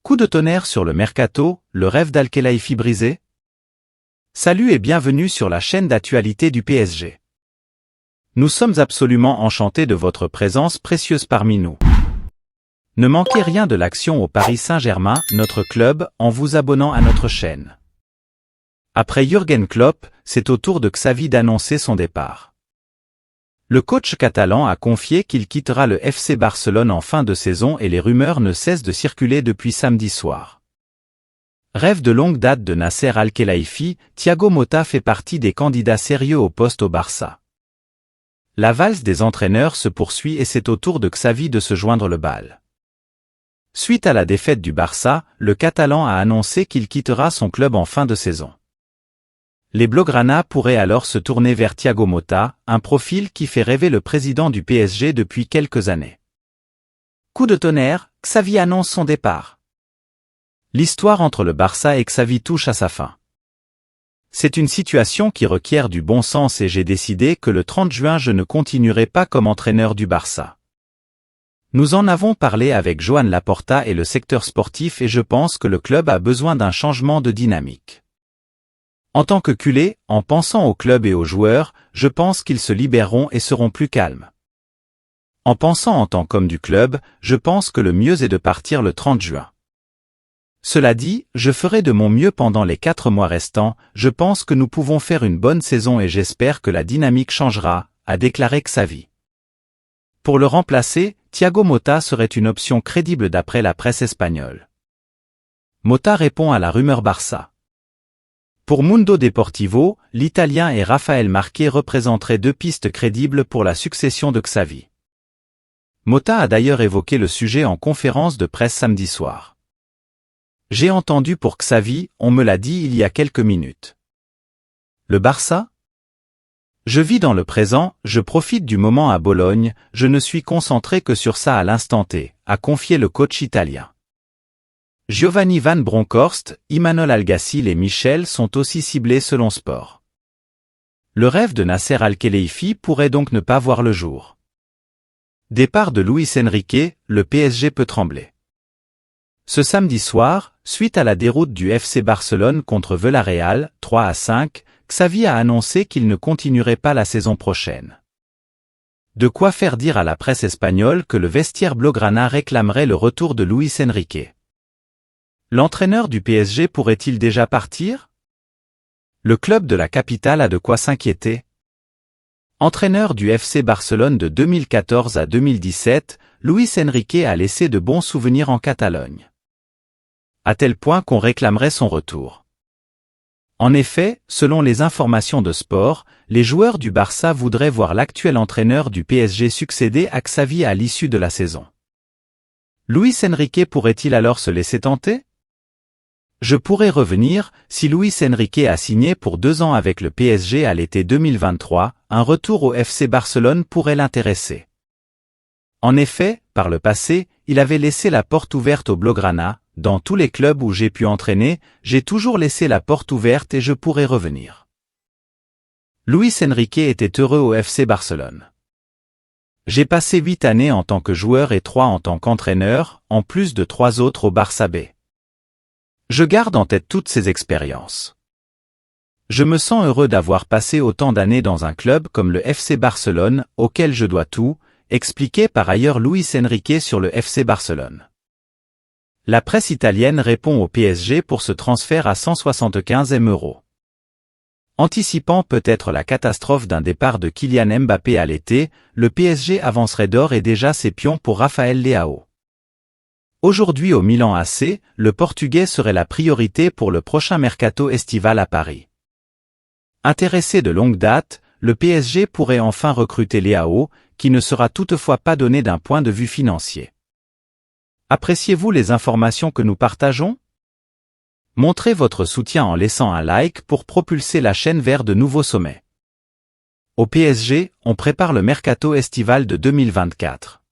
Coup de tonnerre sur le mercato, le rêve d'Al-Khelaifi brisé? Salut et bienvenue sur la chaîne d'actualité du PSG. Nous sommes absolument enchantés de votre présence précieuse parmi nous. Ne manquez rien de l'action au Paris Saint-Germain, notre club, en vous abonnant à notre chaîne. Après Jürgen Klopp, c'est au tour de Xavi d'annoncer son départ. Le coach catalan a confié qu'il quittera le FC Barcelone en fin de saison et les rumeurs ne cessent de circuler depuis samedi soir. Rêve de longue date de Nasser Al-Khelaifi, Thiago Motta fait partie des candidats sérieux au poste au Barça. La valse des entraîneurs se poursuit et c'est au tour de Xavi de se joindre le bal. Suite à la défaite du Barça, le Catalan a annoncé qu'il quittera son club en fin de saison. Les Blaugrana pourraient alors se tourner vers Thiago Motta, un profil qui fait rêver le président du PSG depuis quelques années. Coup de tonnerre, Xavi annonce son départ. L'histoire entre le Barça et Xavi touche à sa fin. C'est une situation qui requiert du bon sens et j'ai décidé que le 30 juin je ne continuerai pas comme entraîneur du Barça. Nous en avons parlé avec Joan Laporta et le secteur sportif et je pense que le club a besoin d'un changement de dynamique. En tant que culé, en pensant au club et aux joueurs, je pense qu'ils se libéreront et seront plus calmes. En pensant en tant qu'homme du club, je pense que le mieux est de partir le 30 juin. Cela dit, je ferai de mon mieux pendant les 4 mois restants, je pense que nous pouvons faire une bonne saison et j'espère que la dynamique changera, a déclaré Xavi. Pour le remplacer, Thiago Motta serait une option crédible d'après la presse espagnole. Motta répond à la rumeur Barça. Pour Mundo Deportivo, l'Italien et Raphaël Marquez représenteraient 2 pistes crédibles pour la succession de Xavi. Motta a d'ailleurs évoqué le sujet en conférence de presse samedi soir. J'ai entendu pour Xavi, on me l'a dit il y a quelques minutes. Le Barça? Je vis dans le présent, je profite du moment à Bologne, je ne suis concentré que sur ça à l'instant T, a confié le coach italien. Giovanni Van Bronckhorst, Imanol Alguacil et Michel sont aussi ciblés selon Sport. Le rêve de Nasser Al-Khelaifi pourrait donc ne pas voir le jour. Départ de Luis Enrique, le PSG peut trembler. Ce samedi soir, suite à la déroute du FC Barcelone contre Villarreal, 3-5, Xavi a annoncé qu'il ne continuerait pas la saison prochaine. De quoi faire dire à la presse espagnole que le vestiaire Blaugrana réclamerait le retour de Luis Enrique. L'entraîneur du PSG pourrait-il déjà partir? Le club de la capitale a de quoi s'inquiéter. Entraîneur du FC Barcelone de 2014 à 2017, Luis Enrique a laissé de bons souvenirs en Catalogne. À tel point qu'on réclamerait son retour. En effet, selon les informations de Sport, les joueurs du Barça voudraient voir l'actuel entraîneur du PSG succéder à Xavi à l'issue de la saison. Luis Enrique pourrait-il alors se laisser tenter? Je pourrais revenir, si Luis Enrique a signé pour 2 ans avec le PSG à l'été 2023, un retour au FC Barcelone pourrait l'intéresser. En effet, par le passé, il avait laissé la porte ouverte au Blaugrana, dans tous les clubs où j'ai pu entraîner, j'ai toujours laissé la porte ouverte et je pourrais revenir. Luis Enrique était heureux au FC Barcelone. J'ai passé 8 années en tant que joueur et 3 en tant qu'entraîneur, en plus de 3 autres au Barça B. Je garde en tête toutes ces expériences. Je me sens heureux d'avoir passé autant d'années dans un club comme le FC Barcelone, auquel je dois tout, expliquait par ailleurs Luis Enrique sur le FC Barcelone. La presse italienne répond au PSG pour ce transfert à 175 M €. Anticipant peut-être la catastrophe d'un départ de Kylian Mbappé à l'été, le PSG avancerait d'ores et déjà ses pions pour Raphaël Leao. Aujourd'hui au Milan AC, le Portugais serait la priorité pour le prochain mercato estival à Paris. Intéressé de longue date, le PSG pourrait enfin recruter Leao, qui ne sera toutefois pas donné d'un point de vue financier. Appréciez-vous les informations que nous partageons? Montrez votre soutien en laissant un like pour propulser la chaîne vers de nouveaux sommets. Au PSG, on prépare le mercato estival de 2024.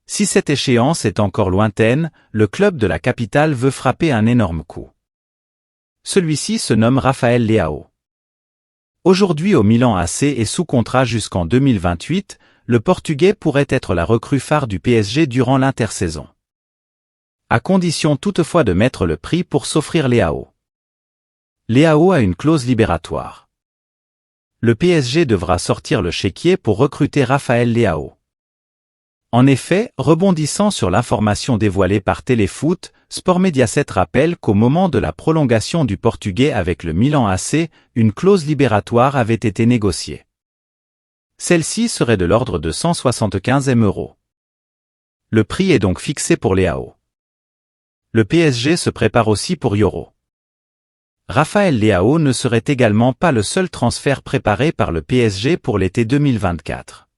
Si cette échéance est encore lointaine, le club de la capitale veut frapper un énorme coup. Celui-ci se nomme Raphaël Leao. Aujourd'hui au Milan AC et sous contrat jusqu'en 2028, le Portugais pourrait être la recrue phare du PSG durant l'intersaison. À condition toutefois de mettre le prix pour s'offrir Leao. Leao a une clause libératoire. Le PSG devra sortir le chéquier pour recruter Raphaël Leao. En effet, rebondissant sur l'information dévoilée par Téléfoot, Sport Mediaset rappelle qu'au moment de la prolongation du Portugais avec le Milan AC, une clause libératoire avait été négociée. Celle-ci serait de l'ordre de 175 M €. Le prix est donc fixé pour Leao. Le PSG se prépare aussi pour Yoro. Raphaël Leao ne serait également pas le seul transfert préparé par le PSG pour l'été 2024.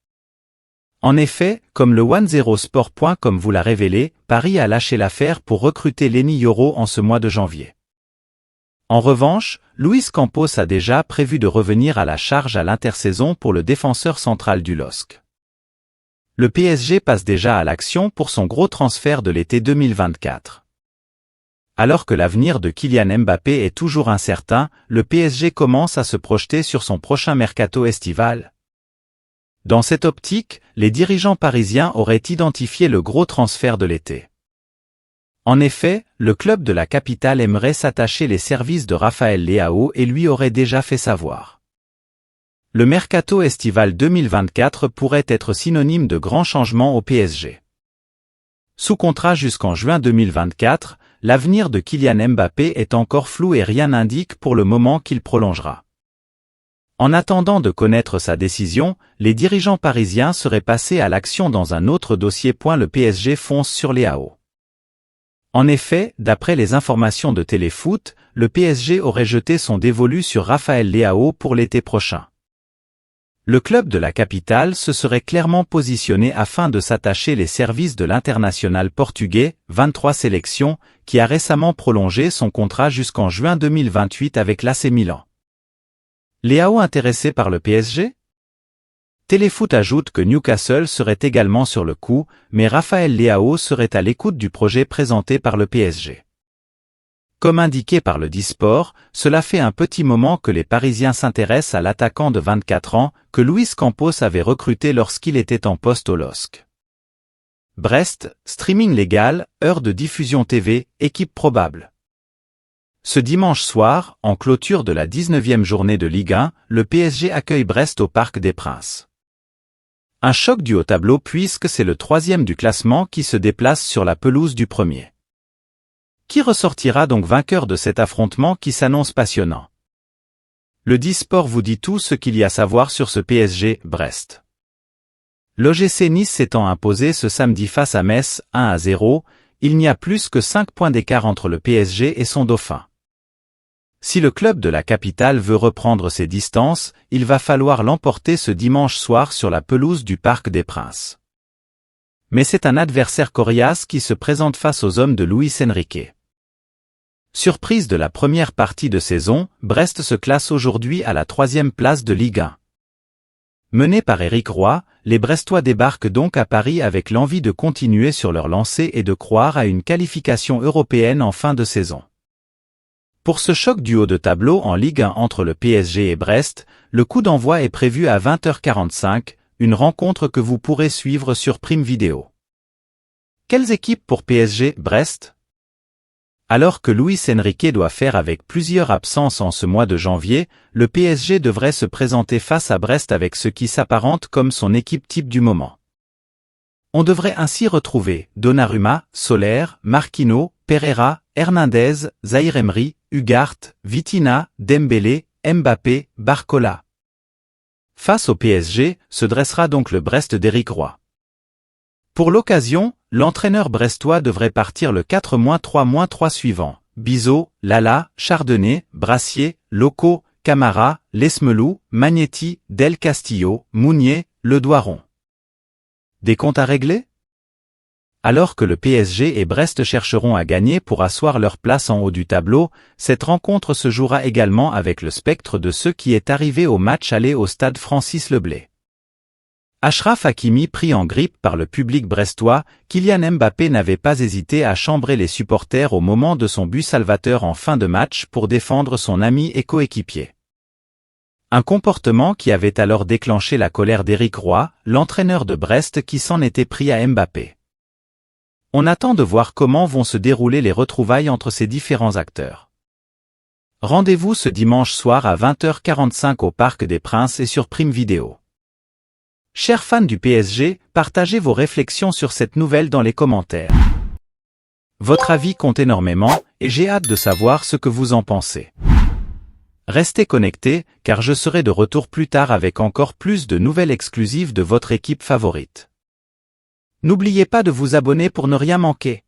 En effet, comme le 10sport.com vous l'a révélé, Paris a lâché l'affaire pour recruter Lenny Yoro en ce mois de janvier. En revanche, Luis Campos a déjà prévu de revenir à la charge à l'intersaison pour le défenseur central du LOSC. Le PSG passe déjà à l'action pour son gros transfert de l'été 2024. Alors que l'avenir de Kylian Mbappé est toujours incertain, le PSG commence à se projeter sur son prochain mercato estival. Dans cette optique, les dirigeants parisiens auraient identifié le gros transfert de l'été. En effet, le club de la capitale aimerait s'attacher les services de Raphaël Leao et lui aurait déjà fait savoir. Le mercato estival 2024 pourrait être synonyme de grands changements au PSG. Sous contrat jusqu'en juin 2024, l'avenir de Kylian Mbappé est encore flou et rien n'indique pour le moment qu'il prolongera. En attendant de connaître sa décision, les dirigeants parisiens seraient passés à l'action dans un autre dossier. Le PSG fonce sur Leao. En effet, d'après les informations de Téléfoot, le PSG aurait jeté son dévolu sur Raphaël Leao pour l'été prochain. Le club de la capitale se serait clairement positionné afin de s'attacher les services de l'international portugais, 23 sélections, qui a récemment prolongé son contrat jusqu'en juin 2028 avec l'AC Milan. Leao intéressé par le PSG? Téléfoot ajoute que Newcastle serait également sur le coup, mais Raphaël Leao serait à l'écoute du projet présenté par le PSG. Comme indiqué par le Disport, cela fait un petit moment que les Parisiens s'intéressent à l'attaquant de 24 ans, que Luis Campos avait recruté lorsqu'il était en poste au LOSC. Brest, streaming légal, heure de diffusion TV, équipe probable. Ce dimanche soir, en clôture de la 19e journée de Ligue 1, le PSG accueille Brest au Parc des Princes. Un choc du haut tableau puisque c'est le 3e du classement qui se déplace sur la pelouse du premier. Qui ressortira donc vainqueur de cet affrontement qui s'annonce passionnant? Le Disport vous dit tout ce qu'il y a à savoir sur ce PSG Brest. L'OGC Nice s'étant imposé ce samedi face à Metz 1-0, il n'y a plus que 5 points d'écart entre le PSG et son dauphin. Si le club de la capitale veut reprendre ses distances, il va falloir l'emporter ce dimanche soir sur la pelouse du Parc des Princes. Mais c'est un adversaire coriace qui se présente face aux hommes de Luis Enrique. Surprise de la première partie de saison, Brest se classe aujourd'hui à la 3e place de Ligue 1. Menés par Éric Roy, les Brestois débarquent donc à Paris avec l'envie de continuer sur leur lancée et de croire à une qualification européenne en fin de saison. Pour ce choc du haut de tableau en Ligue 1 entre le PSG et Brest, le coup d'envoi est prévu à 20h45, une rencontre que vous pourrez suivre sur Prime Video. Quelles équipes pour PSG Brest? Alors que Luis Enrique doit faire avec plusieurs absences en ce mois de janvier, le PSG devrait se présenter face à Brest avec ce qui s'apparente comme son équipe type du moment. On devrait ainsi retrouver Donnarumma, Soler, Marquinhos, Pereira, Hernandez, Zaïre Emery, Ugarte, Vitinha, Dembélé, Mbappé, Barcola. Face au PSG, se dressera donc le Brest d'Éric Roy. Pour l'occasion, l'entraîneur brestois devrait partir le 4-3-3 suivant: Bizot, Lala, Chardonnay, Brassier, Loco, Camara, Lesmelou, Magnetti, Del Castillo, Mounier, Ledoiron. Des comptes à régler? Alors que le PSG et Brest chercheront à gagner pour asseoir leur place en haut du tableau, cette rencontre se jouera également avec le spectre de ce qui est arrivé au match aller au stade Francis Leblay. Achraf Hakimi pris en grippe par le public brestois, Kylian Mbappé n'avait pas hésité à chambrer les supporters au moment de son but salvateur en fin de match pour défendre son ami et coéquipier. Un comportement qui avait alors déclenché la colère d'Éric Roy, l'entraîneur de Brest qui s'en était pris à Mbappé. On attend de voir comment vont se dérouler les retrouvailles entre ces différents acteurs. Rendez-vous ce dimanche soir à 20h45 au Parc des Princes et sur Prime Video. Chers fans du PSG, partagez vos réflexions sur cette nouvelle dans les commentaires. Votre avis compte énormément, et j'ai hâte de savoir ce que vous en pensez. Restez connectés, car je serai de retour plus tard avec encore plus de nouvelles exclusives de votre équipe favorite. N'oubliez pas de vous abonner pour ne rien manquer.